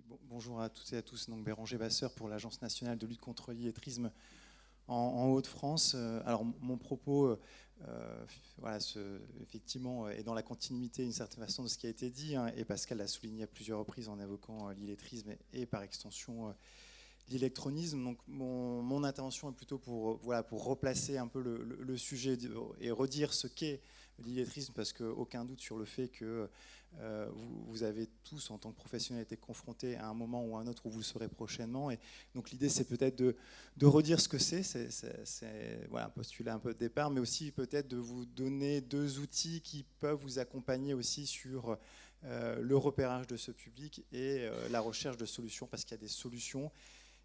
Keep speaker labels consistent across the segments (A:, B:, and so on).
A: Bonjour à toutes et à tous. Donc Béranger Vasseur pour l'Agence nationale de lutte contre l'illettrisme en Hauts-de-France. Alors mon propos, voilà, effectivement, est dans la continuité d'une certaine façon de ce qui a été dit, hein, et Pascal l'a souligné à plusieurs reprises en évoquant l'illettrisme et par extension l'électronisme. Donc mon intervention est plutôt pour, voilà, pour replacer un peu le sujet et redire ce qu'est l'illettrisme, parce qu'aucun doute sur le fait que vous avez tous, en tant que professionnels, été confrontés à un moment ou à un autre, où vous le serez prochainement. Et donc l'idée, c'est peut-être de redire ce que c'est voilà, un postulat un peu de départ, mais aussi peut-être de vous donner deux outils qui peuvent vous accompagner aussi sur le repérage de ce public et la recherche de solutions, parce qu'il y a des solutions.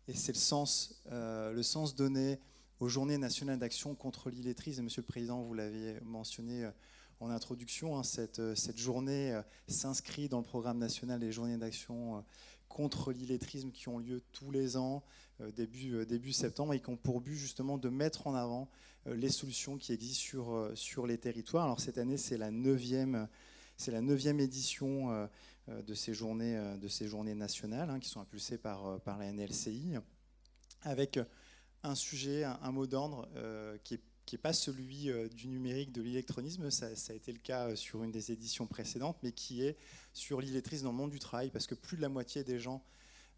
A: Et c'est le sens donné aux Journées nationales d'action contre l'illettrisme. Monsieur le Président, vous l'aviez mentionné en introduction, hein, cette journée s'inscrit dans le programme national des Journées d'action contre l'illettrisme qui ont lieu tous les ans, début septembre, et qui ont pour but justement de mettre en avant les solutions qui existent sur les territoires. Alors cette année, c'est la 9e édition de ces journées nationales, hein, qui sont impulsées par la NLCI, avec un sujet, un mot d'ordre qui n'est pas celui du numérique, de l'électronisme, ça a été le cas sur une des éditions précédentes, mais qui est sur l'illettrisme dans le monde du travail, parce que plus de la moitié des gens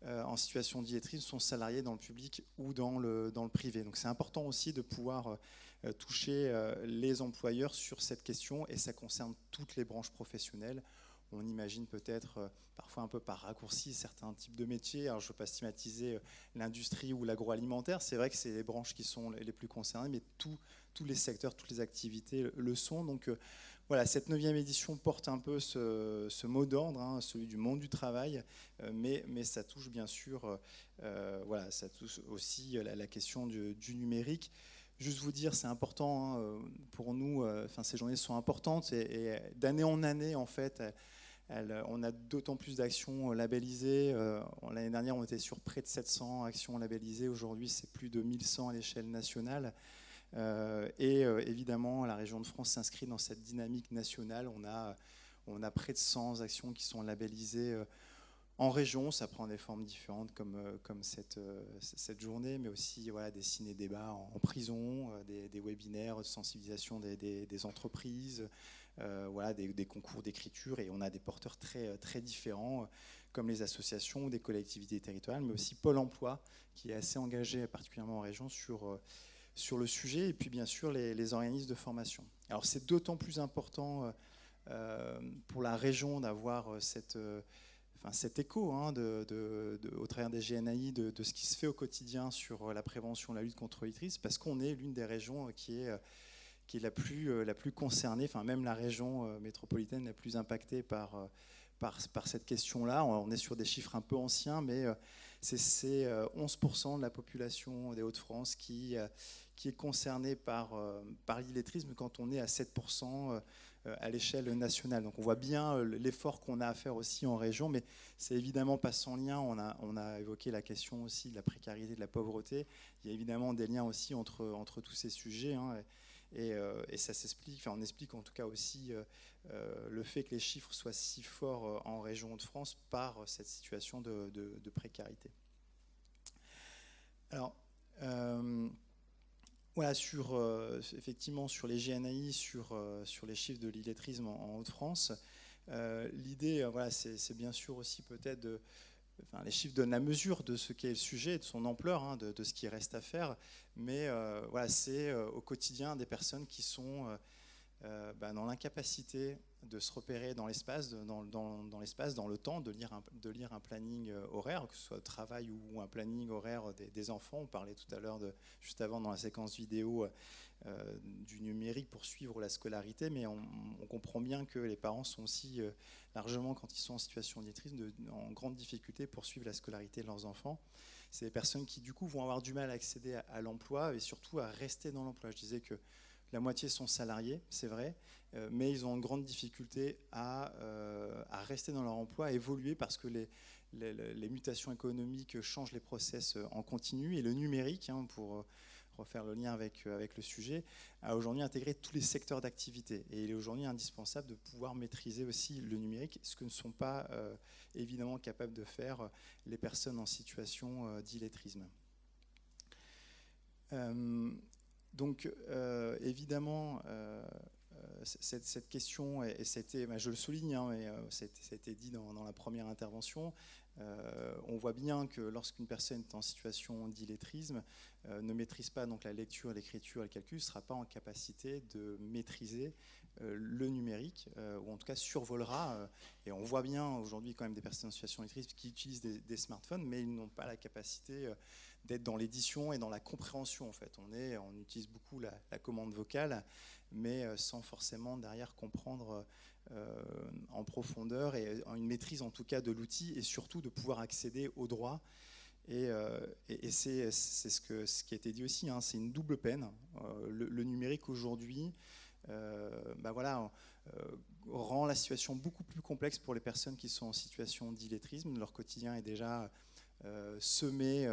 A: en situation d'illettrisme sont salariés dans le public ou dans le privé. Donc c'est important aussi de pouvoir toucher les employeurs sur cette question, et ça concerne toutes les branches professionnelles. On imagine peut-être, parfois un peu par raccourci, certains types de métiers. Alors je ne veux pas stigmatiser l'industrie ou l'agroalimentaire, c'est vrai que c'est les branches qui sont les plus concernées, mais tous les secteurs, toutes les activités le sont. Donc voilà, cette 9e édition porte un peu ce mot d'ordre, hein, celui du monde du travail, mais ça touche bien sûr, voilà, ça touche aussi la question du numérique. Juste vous dire, c'est important, hein, pour nous, ces journées sont importantes, et d'année en année, en fait, on a d'autant plus d'actions labellisées. L'année dernière, on était sur près de 700 actions labellisées. Aujourd'hui, c'est plus de 1100 à l'échelle nationale. Évidemment, la région de France s'inscrit dans cette dynamique nationale. On a près de 100 actions qui sont labellisées en région. Ça prend des formes différentes, comme cette journée, mais aussi, voilà, des ciné-débats en prison, des webinaires de sensibilisation des entreprises, voilà, des concours d'écriture. Et on a des porteurs très, très différents, comme les associations ou des collectivités territoriales, mais aussi Pôle emploi, qui est assez engagé, particulièrement en région, sur le sujet, et puis bien sûr les organismes de formation. Alors c'est d'autant plus important pour la région d'avoir cet écho, hein, au travers des GNAI, de ce qui se fait au quotidien sur la prévention, la lutte contre l'illettrisme, parce qu'on est l'une des régions qui est la plus concernée, enfin même la région métropolitaine la plus impactée par cette question-là. On est sur des chiffres un peu anciens, mais c'est 11% de la population des Hauts-de-France qui est concernée par l'illettrisme, quand on est à 7% à l'échelle nationale. Donc on voit bien l'effort qu'on a à faire aussi en région, mais c'est évidemment pas sans lien. On a évoqué la question aussi de la précarité, de la pauvreté. Il y a évidemment des liens aussi entre tous ces sujets, hein, et ça s'explique, enfin on explique en tout cas aussi le fait que les chiffres soient si forts en région de France par cette situation de précarité. Alors, voilà, effectivement sur les GNAI, sur les chiffres de l'illettrisme en Hauts-de-France, l'idée, voilà, c'est bien sûr aussi peut-être les chiffres donnent la mesure de ce qu'est le sujet, de son ampleur, hein, de ce qui reste à faire, mais voilà, c'est au quotidien des personnes qui sont dans l'incapacité de se repérer dans l'espace, dans le temps, de lire un planning horaire, que ce soit travail ou un planning horaire des enfants. On parlait tout à l'heure, juste avant dans la séquence vidéo, du numérique pour suivre la scolarité, mais on comprend bien que les parents sont aussi largement, quand ils sont en situation d'illettrisme, en grande difficulté pour suivre la scolarité de leurs enfants. C'est des personnes qui du coup vont avoir du mal à accéder à l'emploi, et surtout à rester dans l'emploi. Je disais que la moitié sont salariés, c'est vrai, mais ils ont une grande difficulté à rester dans leur emploi, à évoluer, parce que les mutations économiques changent les process en continu, et le numérique, hein, pour refaire le lien avec le sujet, a aujourd'hui intégré tous les secteurs d'activité. Et il est aujourd'hui indispensable de pouvoir maîtriser aussi le numérique, ce que ne sont pas évidemment capables de faire les personnes en situation d'illettrisme. Donc évidemment, cette question, et c'était, je le souligne, hein, mais ça a été dit dans la première intervention, on voit bien que lorsqu'une personne est en situation d'illettrisme, ne maîtrise pas donc la lecture, l'écriture et le calcul, ne sera pas en capacité de maîtriser le numérique, ou en tout cas survolera. Et on voit bien aujourd'hui quand même des personnes en situation d'illettrisme qui utilisent des smartphones, mais ils n'ont pas la capacité d'être dans l'édition et dans la compréhension. En fait, on utilise beaucoup la commande vocale, mais sans forcément derrière comprendre en profondeur et une maîtrise en tout cas de l'outil, et surtout de pouvoir accéder aux droits. Et c'est ce qui a été dit aussi, hein, c'est une double peine. Le numérique aujourd'hui rend la situation beaucoup plus complexe pour les personnes qui sont en situation d'illettrisme. Leur quotidien est déjà semé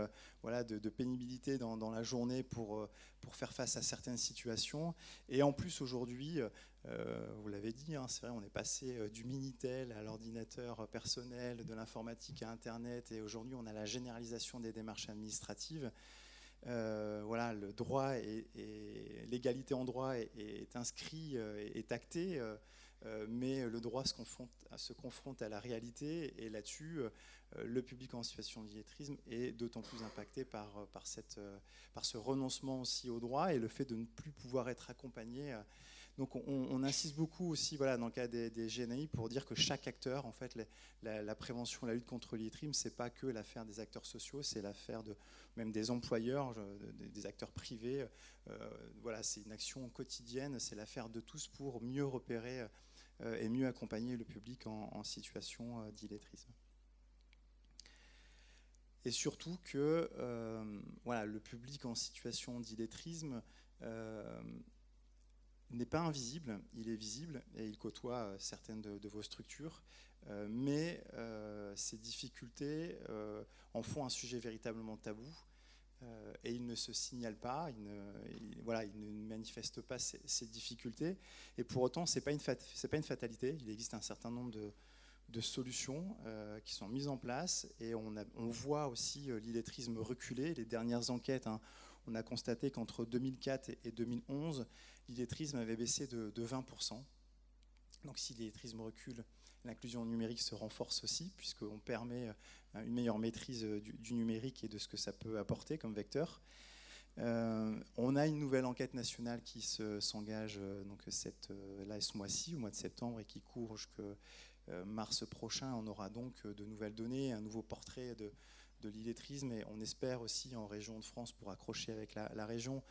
A: de pénibilité dans la journée pour faire face à certaines situations. Et en plus aujourd'hui, vous l'avez dit, hein, c'est vrai, on est passé du Minitel à l'ordinateur personnel, de l'informatique à Internet, et aujourd'hui on a la généralisation des démarches administratives. Le droit et l'égalité en droit est inscrit, est acté, mais le droit se confronte à la réalité, et là-dessus, le public en situation d'illettrisme est d'autant plus impacté par ce renoncement aussi au droit et le fait de ne plus pouvoir être accompagné. Donc on insiste beaucoup aussi dans le cas des GNI pour dire que chaque acteur, en fait, la prévention, la lutte contre l'illettrisme, c'est pas que l'affaire des acteurs sociaux, c'est l'affaire même des employeurs, des acteurs privés. C'est une action quotidienne, c'est l'affaire de tous pour mieux repérer et mieux accompagner le public en situation d'illettrisme. Et surtout que le public en situation d'illettrisme n'est pas invisible, il est visible et il côtoie certaines de vos structures, mais ces difficultés en font un sujet véritablement tabou, et il ne se signale pas, il ne manifeste pas ces difficultés, et pour autant c'est pas une fatalité, il existe un certain nombre de solutions qui sont mises en place, et on voit aussi l'illettrisme reculer. Les dernières enquêtes, hein, on a constaté qu'entre 2004 et 2011, l'illettrisme avait baissé de 20%. Donc si l'illettrisme recule, l'inclusion numérique se renforce aussi, puisqu'on permet une meilleure maîtrise du numérique et de ce que ça peut apporter comme vecteur. On a une nouvelle enquête nationale qui s'engage ce mois-ci, au mois de septembre, et qui court jusqu'à mars prochain. On aura donc de nouvelles données, un nouveau portrait de l'illettrisme, et on espère aussi en région de France, pour accrocher avec la région,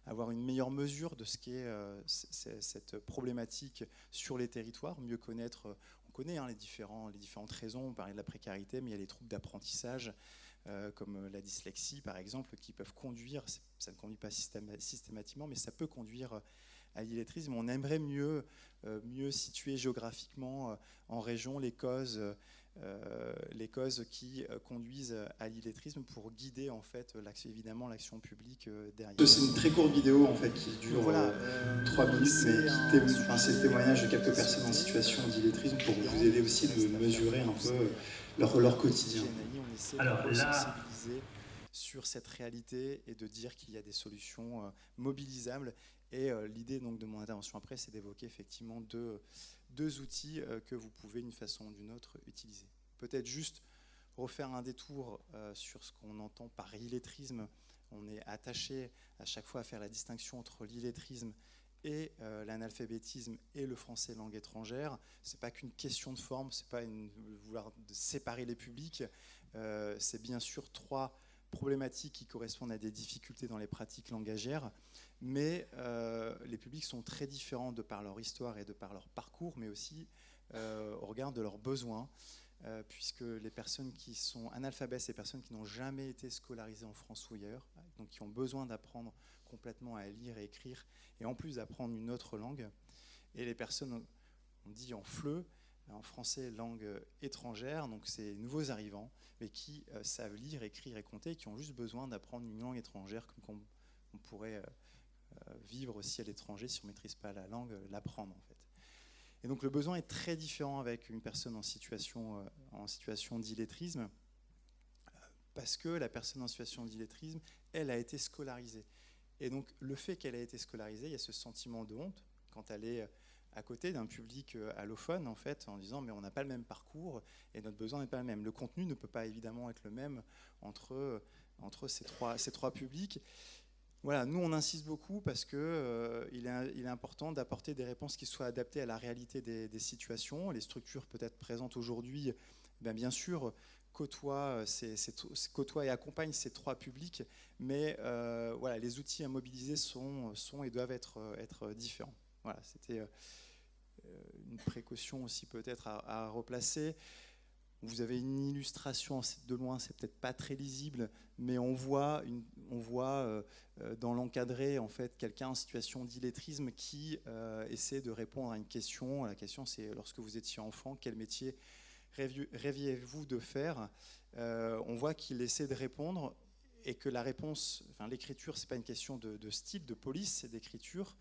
A: avoir une meilleure mesure de ce qu'est cette problématique sur les territoires, mieux connaître. On connaît les différentes raisons, on parlait de la précarité, mais il y a les troubles d'apprentissage, comme la dyslexie par exemple, qui peuvent conduire, ça ne conduit pas systématiquement, mais ça peut conduire à l'illettrisme. On aimerait mieux situer géographiquement en région les causes qui conduisent à l'illettrisme, pour guider en fait évidemment l'action publique derrière. C'est une très courte vidéo en fait qui dure 3 minutes, mais c'est le témoignage de quelques personnes en situation d'illettrisme pour vous aider aussi de mesurer un peu leur quotidien. On essaie de sensibiliser sur cette réalité et de dire qu'il y a des solutions mobilisables. Et l'idée donc de mon intervention après, c'est d'évoquer effectivement deux outils que vous pouvez d'une façon ou d'une autre utiliser. Peut-être juste refaire un détour sur ce qu'on entend par illettrisme. On est attaché à chaque fois à faire la distinction entre l'illettrisme et l'analphabétisme et le français langue étrangère. C'est pas qu'une question de forme, c'est pas vouloir séparer les publics. C'est bien sûr 3 problématiques qui correspondent à des difficultés dans les pratiques langagières, mais les publics sont très différents de par leur histoire et de par leur parcours, mais aussi au regard de leurs besoins, puisque les personnes qui sont analphabètes, c'est les personnes qui n'ont jamais été scolarisées en France ou ailleurs, donc qui ont besoin d'apprendre complètement à lire et écrire, et en plus d'apprendre une autre langue. Et les personnes, on dit en FLE, en français langue étrangère, donc c'est les nouveaux arrivants, mais qui savent lire, écrire et compter, qui ont juste besoin d'apprendre une langue étrangère on pourrait vivre aussi à l'étranger si on ne maîtrise pas la langue, l'apprendre en fait. Et donc le besoin est très différent avec une personne en situation d'illettrisme, parce que la personne en situation d'illettrisme, elle a été scolarisée. Et donc le fait qu'elle ait été scolarisée, il y a ce sentiment de honte quand elle est à côté d'un public allophone, en fait, en disant mais on n'a pas le même parcours et notre besoin n'est pas le même. Le contenu ne peut pas évidemment être le même entre ces trois publics. Voilà, nous on insiste beaucoup parce que il est important d'apporter des réponses qui soient adaptées à la réalité des situations. Les structures peut-être présentes aujourd'hui, bien sûr, côtoient et accompagnent ces trois publics, mais voilà, les outils à mobiliser sont et doivent être différents. Voilà, c'était une précaution aussi peut-être à replacer. Vous avez une illustration de loin, c'est peut-être pas très lisible, mais on voit dans l'encadré en fait quelqu'un en situation d'illettrisme qui essaie de répondre à une question. La question c'est lorsque vous étiez enfant, quel métier rêviez-vous de faire? On voit qu'il essaie de répondre et que la réponse, enfin l'écriture, c'est pas une question de style, de police, c'est d'écriture.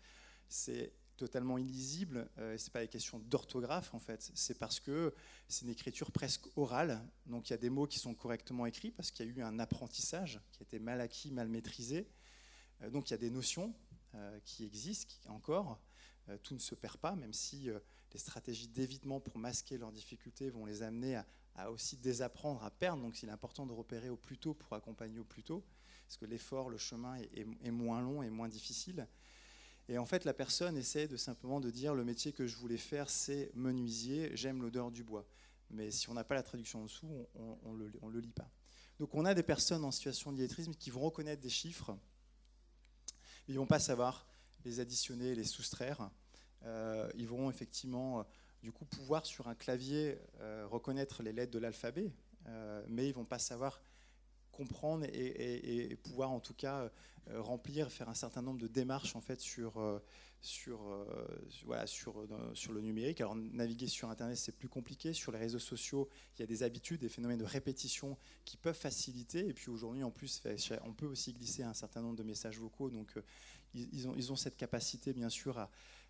A: C'est totalement illisible, c'est pas une question d'orthographe en fait, c'est parce que c'est une écriture presque orale, donc il y a des mots qui sont correctement écrits parce qu'il y a eu un apprentissage qui a été mal acquis, mal maîtrisé, donc il y a des notions qui existent encore, tout ne se perd pas, même si les stratégies d'évitement pour masquer leurs difficultés vont les amener à aussi désapprendre, à perdre, donc il est important de repérer au plus tôt pour accompagner au plus tôt, parce que l'effort, le chemin est moins long et moins difficile. Et en fait, la personne essaie simplement de dire le métier que je voulais faire, c'est menuisier, j'aime l'odeur du bois. Mais si on n'a pas la traduction en dessous, on le lit pas. Donc on a des personnes en situation d'illettrisme qui vont reconnaître des chiffres, mais ils ne vont pas savoir les additionner, les soustraire. Ils vont effectivement, du coup, pouvoir sur un clavier reconnaître les lettres de l'alphabet, mais ils ne vont pas savoir comprendre et pouvoir en tout cas remplir, faire un certain nombre de démarches en fait sur le numérique. Alors naviguer sur Internet c'est plus compliqué, sur les réseaux sociaux il y a des habitudes, des phénomènes de répétition qui peuvent faciliter, et puis aujourd'hui en plus on peut aussi glisser un certain nombre de messages vocaux, donc ils ont cette capacité bien sûr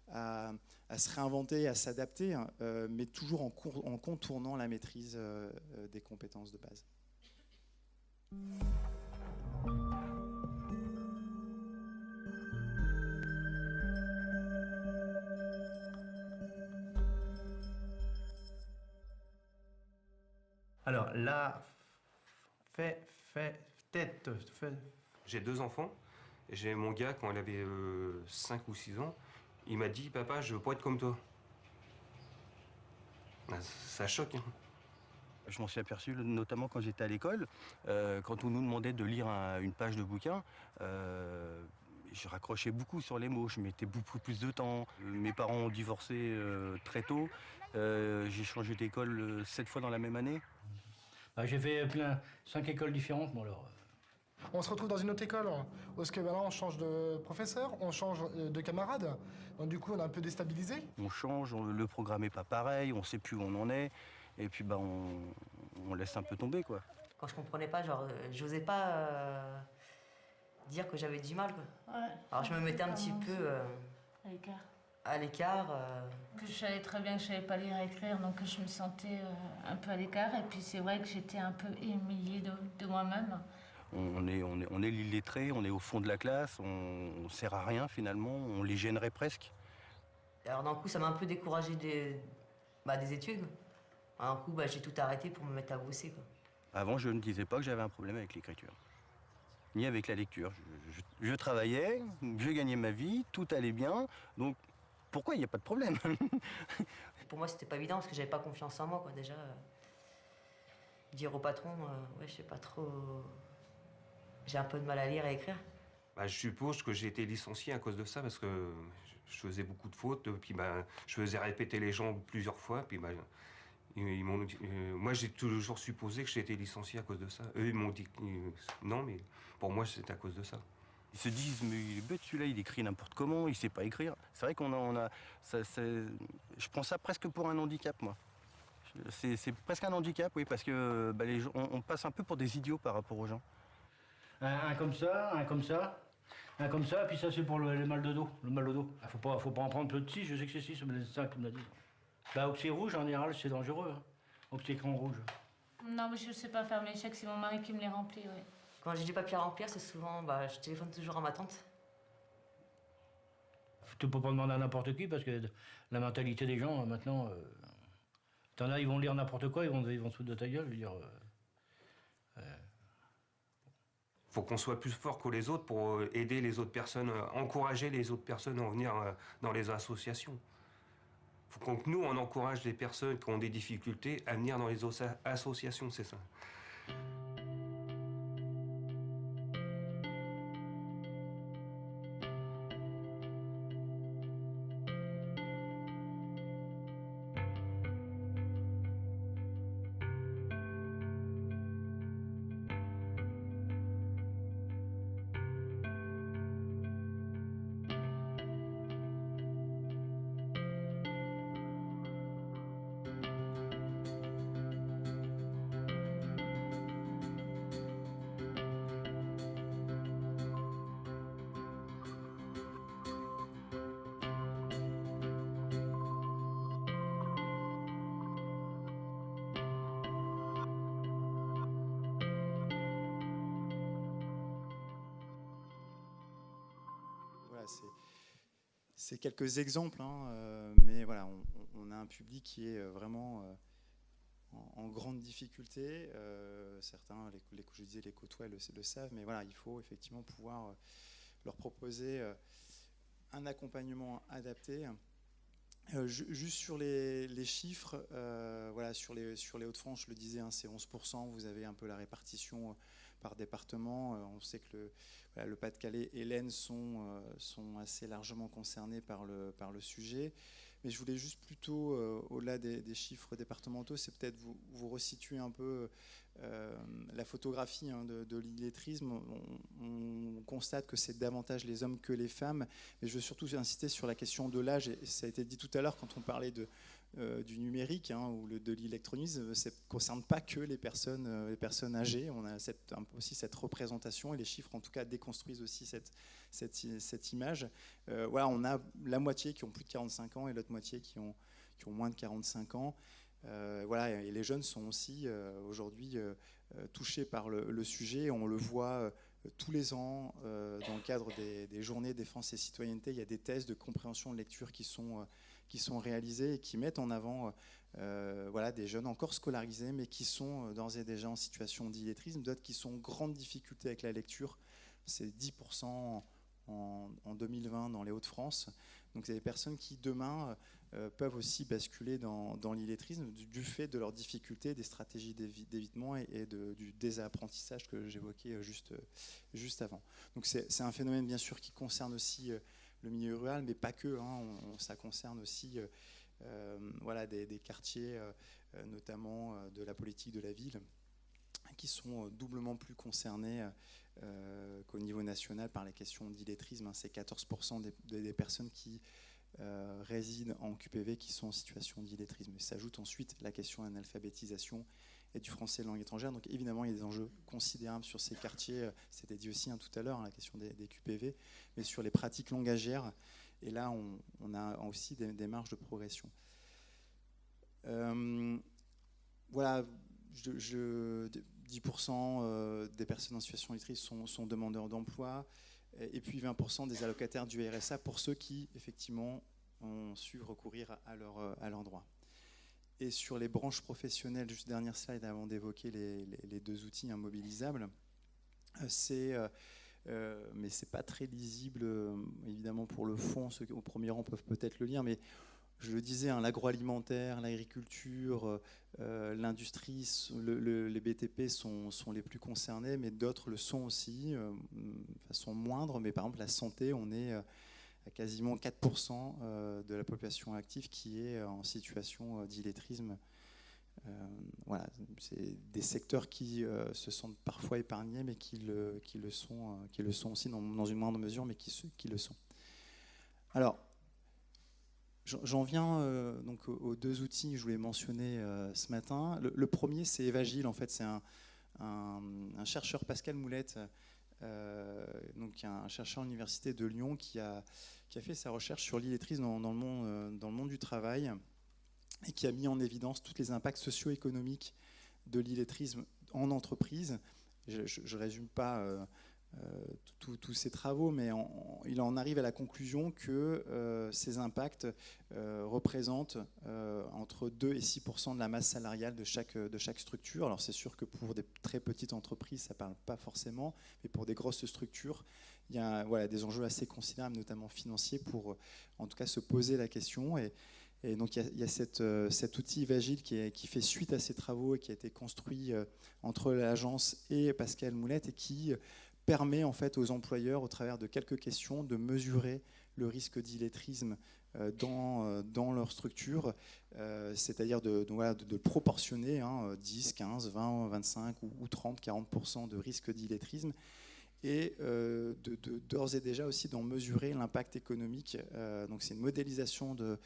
A: à se réinventer, à s'adapter, mais toujours en contournant la maîtrise des compétences de base.
B: Alors là,
C: J'ai 2 enfants. J'ai mon gars, quand il avait 5 ou 6 ans, il m'a dit « Papa, je veux pas être comme toi ». Ça choque, hein.
B: je m'en suis aperçu notamment quand j'étais à l'école, quand on nous demandait de lire une page de bouquin, je raccrochais beaucoup sur les mots, je mettais beaucoup plus de temps. Mes parents ont divorcé très tôt, j'ai changé d'école 7 fois dans la même année.
D: J'ai fait 5 écoles différentes, bon alors.
E: On se retrouve dans une autre école, parce que là on change de professeur, on change de camarade, donc du coup on est un peu déstabilisé.
B: On change, le programme n'est pas pareil, on ne sait plus où on en est, et puis on laisse un peu tomber quoi.
F: Quand je comprenais pas, genre, j'osais pas dire que j'avais du mal, quoi.
G: Ouais,
F: alors je me mettais un petit peu à l'écart.
G: Que je savais très bien que je savais pas lire et écrire, donc je me sentais un peu à l'écart. Et puis c'est vrai que j'étais un peu humiliée de moi-même.
B: On est l'illettré, on est au fond de la classe, on sert à rien finalement, on les gênerait presque.
F: Alors d'un coup, ça m'a un peu découragée des études. Alors, d'un coup, j'ai tout arrêté pour me mettre à bosser, quoi.
B: Avant, je ne disais pas que j'avais un problème avec l'écriture, ni avec la lecture. Je travaillais, je gagnais ma vie, tout allait bien, donc pourquoi il n'y a pas de problème?
F: Pour moi, c'était pas évident parce que j'avais pas confiance en moi, quoi. Déjà, dire au patron, ouais, je sais pas trop. J'ai un peu de mal à lire et écrire.
C: Je suppose que j'ai été licencié à cause de ça, parce que je faisais beaucoup de fautes, puis je faisais répéter les gens plusieurs fois, puis moi j'ai toujours supposé que j'ai été licencié à cause de ça. Eux ils m'ont dit non, mais pour moi c'était à cause de ça.
B: Ils se disent mais il est bête celui-là, il écrit n'importe comment, il sait pas écrire. C'est vrai je prends ça presque pour un handicap moi. C'est presque un handicap, oui, parce que on passe un peu pour des idiots par rapport aux gens.
D: Un comme ça, Un comme ça, puis ça c'est pour le mal de dos. Le mal de dos. Ah, faut pas en prendre plus de 6, je sais que c'est 6, mais c'est ça qu'il me l'a dit. Bah, oxy rouge, en général, c'est dangereux. Hein. Oxycron rouge.
G: Non, mais je sais pas faire mes chèques, c'est mon mari qui me les remplit, oui.
F: Quand j'ai du papier à remplir, c'est souvent, je téléphone toujours à ma tante.
D: Tu peux pas demander à n'importe qui parce que la mentalité des gens, maintenant, t'en as, ils vont lire n'importe quoi, ils vont se foutre de ta gueule, je veux dire.
C: Faut qu'on soit plus fort que les autres pour aider les autres personnes, encourager les autres personnes à venir dans les associations. Faut que nous, on encourage les personnes qui ont des difficultés à venir dans les associations, c'est ça.
A: C'est quelques exemples, hein, mais voilà, on a un public qui est vraiment en grande difficulté. Certains, je disais, les côtoient le savent, mais voilà, il faut effectivement pouvoir leur proposer un accompagnement adapté. Juste sur les chiffres, voilà, sur les Hauts-de-France, je le disais, hein, c'est 11%. Vous avez un peu la répartition par département. On sait que le Pas-de-Calais et l'Aisne sont assez largement concernés par le sujet. Mais je voulais juste plutôt, au-delà des chiffres départementaux, c'est peut-être vous resituer un peu la photographie, hein, de l'illettrisme. On constate que c'est davantage les hommes que les femmes. Mais je veux surtout insister sur la question de l'âge. Et ça a été dit tout à l'heure quand on parlait du numérique, hein, ou de l'électronisme. Ça ne concerne pas que les personnes âgées. On a aussi cette représentation, et les chiffres en tout cas déconstruisent aussi cette image. Voilà, on a la moitié qui ont plus de 45 ans et l'autre moitié qui ont moins de 45 ans. Voilà, et les jeunes sont aussi aujourd'hui touchés par le sujet. On le voit tous les ans dans le cadre des journées défense et citoyenneté. Il y a des tests de compréhension de lecture qui sont réalisés et qui mettent en avant voilà, des jeunes encore scolarisés, mais qui sont d'ores et déjà en situation d'illettrisme, d'autres qui sont en grande difficulté avec la lecture. C'est 10% en 2020 dans les Hauts-de-France. Donc c'est des personnes qui demain peuvent aussi basculer dans l'illettrisme du fait de leurs difficultés, des stratégies d'évitement et du désapprentissage que j'évoquais juste avant. Donc c'est un phénomène bien sûr qui concerne aussi le milieu rural, mais pas que, hein, ça concerne aussi voilà, des quartiers, notamment de la politique de la ville, qui sont doublement plus concernés qu'au niveau national par les questions d'illettrisme. Hein. C'est 14% des personnes qui résident en QPV qui sont en situation d'illettrisme. Et s'ajoute ensuite la question de l'analphabétisation et du français de langue étrangère. Donc évidemment, il y a des enjeux considérables sur ces quartiers. C'était dit aussi, hein, tout à l'heure, hein, la question des QPV, mais sur les pratiques langagières. Et là, on a aussi des marges de progression. Voilà, 10% des personnes en situation d'illettrisme sont demandeurs d'emploi, et puis 20% des allocataires du RSA pour ceux qui, effectivement, ont su recourir à leurs droits. Et sur les branches professionnelles, juste dernière slide avant d'évoquer les deux outils immobilisables, mais c'est pas très lisible, évidemment, pour le fond. Ceux au premier rang peuvent peut-être le lire, mais je le disais, hein, l'agroalimentaire, l'agriculture, l'industrie, les BTP sont les plus concernés, mais d'autres le sont aussi, de façon moindre. Mais par exemple, la santé, on est à quasiment 4% de la population active qui est en situation d'illettrisme. Voilà, c'est des secteurs qui se sentent parfois épargnés, mais qui le sont aussi dans une moindre mesure, mais qui le sont. Alors, j'en viens donc aux deux outils que je voulais mentionner ce matin. Le premier, c'est Evagile. En fait, c'est un chercheur, Pascal Moulette, donc un chercheur à l'université de Lyon qui a fait sa recherche sur l'illettrisme dans le monde du travail et qui a mis en évidence tous les impacts socio-économiques de l'illettrisme en entreprise. Je ne résume pas tous ces travaux, mais il en arrive à la conclusion que ces impacts représentent entre 2 et 6% de la masse salariale de chaque structure. Alors c'est sûr que pour des très petites entreprises, ça ne parle pas forcément, mais pour des grosses structures, il y a des enjeux assez considérables, notamment financiers, pour en tout cas se poser la question. Et donc il y a cet outil Evagile qui fait suite à ces travaux et qui a été construit entre l'agence et Pascal Moulette et qui permet en fait aux employeurs, au travers de quelques questions, de mesurer le risque d'illettrisme dans leur structure, c'est-à-dire de proportionner 10, 15, 20, 25 ou 30, 40% de risque d'illettrisme et d'ores et déjà aussi d'en mesurer l'impact économique. Donc c'est une modélisation de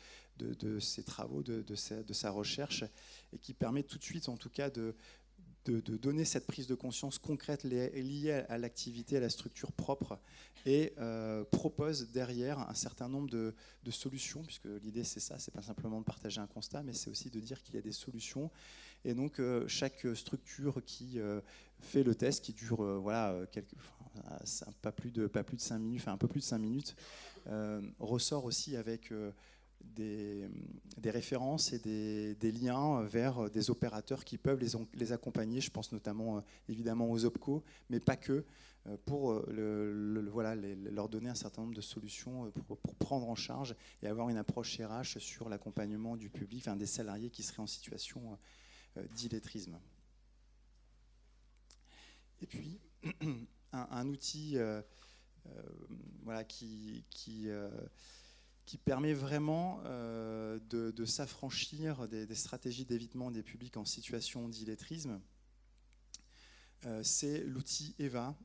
A: ces travaux, de sa recherche, et qui permet tout de suite en tout cas de donner cette prise de conscience concrète liée à l'activité, à la structure propre, et propose derrière un certain nombre de solutions, puisque l'idée c'est ça, c'est pas simplement de partager un constat, mais c'est aussi de dire qu'il y a des solutions. Et donc chaque structure qui fait le test, qui dure pas plus de 5 minutes, enfin un peu plus de 5 minutes, ressort aussi avec des références et des liens vers des opérateurs qui peuvent les accompagner. Je pense notamment évidemment aux OPCO, mais pas que, pour leur donner un certain nombre de solutions pour prendre en charge et avoir une approche RH sur l'accompagnement du public, enfin des salariés qui seraient en situation d'illettrisme. Et puis un outil qui permet vraiment de s'affranchir des stratégies d'évitement des publics en situation d'illettrisme, c'est l'outil EVA,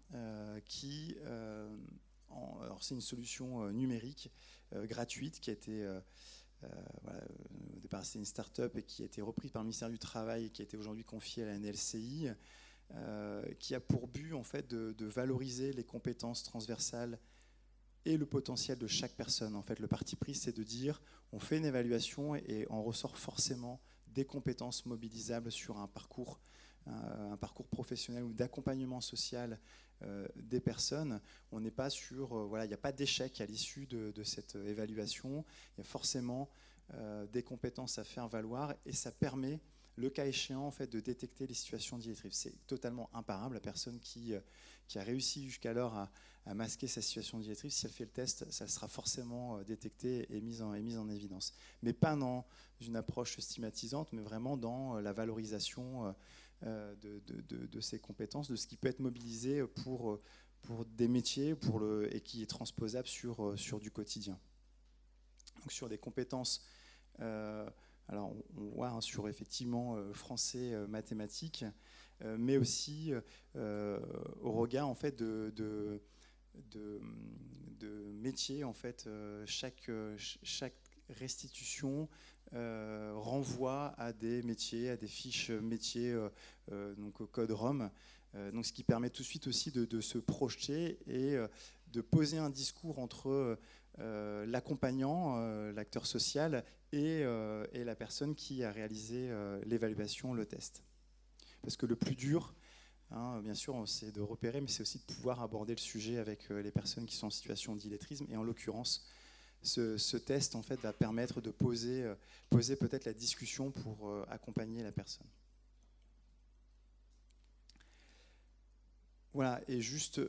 A: alors c'est une solution numérique gratuite qui a été au départ c'était une start-up et qui a été reprise par le ministère du Travail et qui a été aujourd'hui confiée à la NLCI, qui a pour but en fait de valoriser les compétences transversales et le potentiel de chaque personne. En fait, le parti pris, c'est de dire, on fait une évaluation et on ressort forcément des compétences mobilisables sur un parcours professionnel ou d'accompagnement social des personnes. On n'est pas sur, il n'y a pas d'échec à l'issue de cette évaluation. Il y a forcément des compétences à faire valoir et ça permet, le cas échéant, en fait, de détecter les situations d'illettrisme. C'est totalement imparable. La personne qui a réussi jusqu'alors à masquer sa situation d'illettrisme, si elle fait le test, ça sera forcément détecté et mis en évidence. Mais pas dans une approche stigmatisante, mais vraiment dans la valorisation de ces compétences, de ce qui peut être mobilisé pour des métiers et qui est transposable sur du quotidien. Donc sur des compétences... alors on voit sur effectivement français, mathématiques, mais aussi au regard en fait de métiers. En fait, chaque restitution renvoie à des métiers, à des fiches métiers, donc au code ROM. Donc ce qui permet tout de suite aussi de se projeter et de poser un discours entre l'accompagnant, l'acteur social, et la personne qui a réalisé l'évaluation, le test. Parce que le plus dur, bien sûr, c'est de repérer, mais c'est aussi de pouvoir aborder le sujet avec les personnes qui sont en situation d'illettrisme. Et en l'occurrence, ce test en fait, va permettre de poser peut-être la discussion pour accompagner la personne. Voilà, et juste...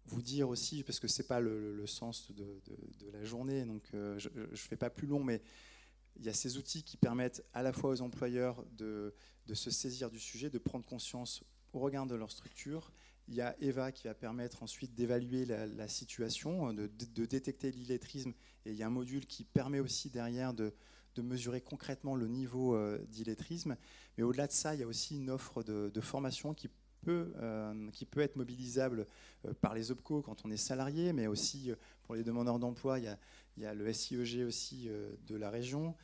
A: vous dire aussi, parce que ce n'est pas le sens de la journée, donc je ne fais pas plus long, mais il y a ces outils qui permettent à la fois aux employeurs de se saisir du sujet, de prendre conscience au regard de leur structure. Il y a EVA qui va permettre ensuite d'évaluer la situation, de détecter l'illettrisme, et il y a un module qui permet aussi derrière de mesurer concrètement le niveau d'illettrisme. Mais au-delà de ça, il y a aussi une offre de formation qui peut être mobilisable par les OPCO quand on est salarié, mais aussi pour les demandeurs d'emploi. Il y a le SIEG aussi de la région.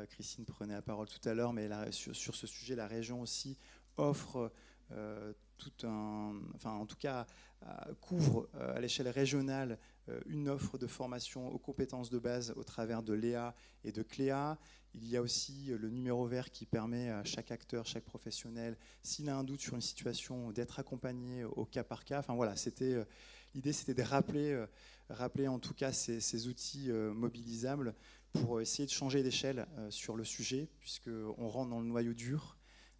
A: Christine prenait la parole tout à l'heure, mais sur ce sujet, la région aussi offre en tout cas, couvre à l'échelle régionale une offre de formation aux compétences de base au travers de l'EA et de CLEA. Il y a aussi le numéro vert qui permet à chaque acteur, chaque professionnel, s'il a un doute sur une situation, d'être accompagné au cas par cas. Enfin voilà, l'idée c'était de rappeler en tout cas ces outils mobilisables pour essayer de changer d'échelle sur le sujet, puisqu'on rentre dans le noyau dur.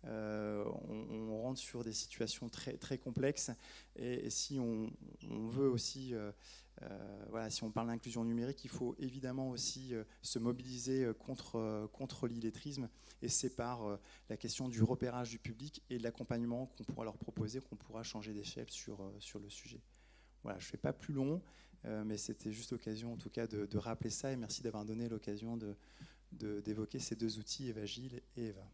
A: On rentre sur des situations très, très complexes et si on veut aussi, si on parle d'inclusion numérique, il faut évidemment aussi se mobiliser contre l'illettrisme, et c'est par la question du repérage du public et de l'accompagnement qu'on pourra leur proposer, qu'on pourra changer d'échelle sur le sujet. Voilà, je ne fais pas plus long, mais c'était juste l'occasion en tout cas de rappeler ça, et merci d'avoir donné l'occasion d'évoquer ces deux outils, Eva Gilles et Eva.